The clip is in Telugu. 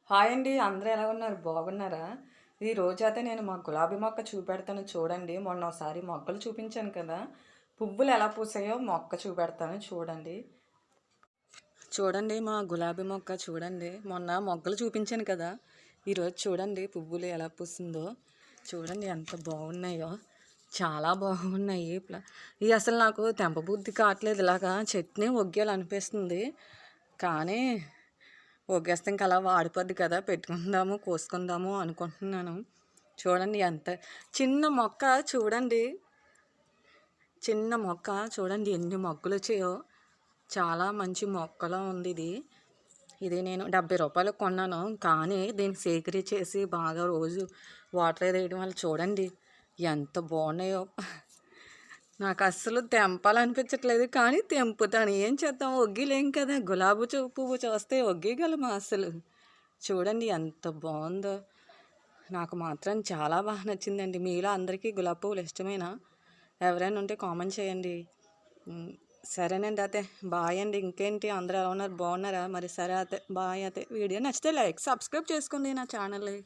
హాయ్ అండి. అందరూ ఎలా ఉన్నారు? బాగున్నారా? ఈ రోజైతే నేను మా గులాబీ మొక్క చూపెడతాను చూడండి. మొన్న ఒకసారి మొక్కలు చూపించాను కదా! పువ్వులు ఎలా పూసాయో మొక్క చూపెడతాను చూడండి. చూడండి మా గులాబీ మొక్క చూడండి. మొన్న మొగ్గలు చూపించాను కదా! ఈరోజు చూడండి పువ్వులు ఎలా పూసిందో. చూడండి ఎంత బాగున్నాయో. చాలా బాగున్నాయి. ఇవి అసలు నాకు తెంపబుద్ధి కావట్లేదు. ఇలాగా చెట్టునే ఒగ్గేయాలనిపిస్తుంది. కానీ ఒగ్గేస్తే ఇంక అలా వాడిపోద్ది కదా! పెట్టుకుందాము, కోసుకుందాము అనుకుంటున్నాను. చూడండి ఎంత చిన్న మొక్క చూడండి. చిన్న మొక్క చూడండి ఎన్ని మొగ్గలొచ్చాయో. చాలా మంచి మొక్కలా ఉంది ఇది. ఇది నేను రూ. 70 కొన్నాను. కానీ దీన్ని సేకరించేసి బాగా రోజు వాటర్ అది వేయడం వల్ల చూడండి ఎంత బాగున్నాయో. నాకు అస్సలు తెంపాలనిపించట్లేదు. కానీ తెంపుతాను. ఏం చేద్దాం ఒగ్గిలేం కదా! గులాబీ పువ్వు చూస్తే ఒగ్గేయగలమా అసలు? చూడండి ఎంత బాగుందో. నాకు మాత్రం చాలా బాగా నచ్చిందండి. మీలో అందరికీ గులాబీ పువ్వులు ఇష్టమేనా? ఎవరైనా ఉంటే కామెంట్ చేయండి. సరేనండి అయితే బాయ్ అండి. ఇంకేంటి అందరూ ఎలా ఉన్నారు? బాగున్నారా? మరి సరే అయితే బాయ్ అయితే. వీడియో నచ్చితే లైక్, సబ్స్క్రైబ్ చేసుకోండి నా ఛానల్ని.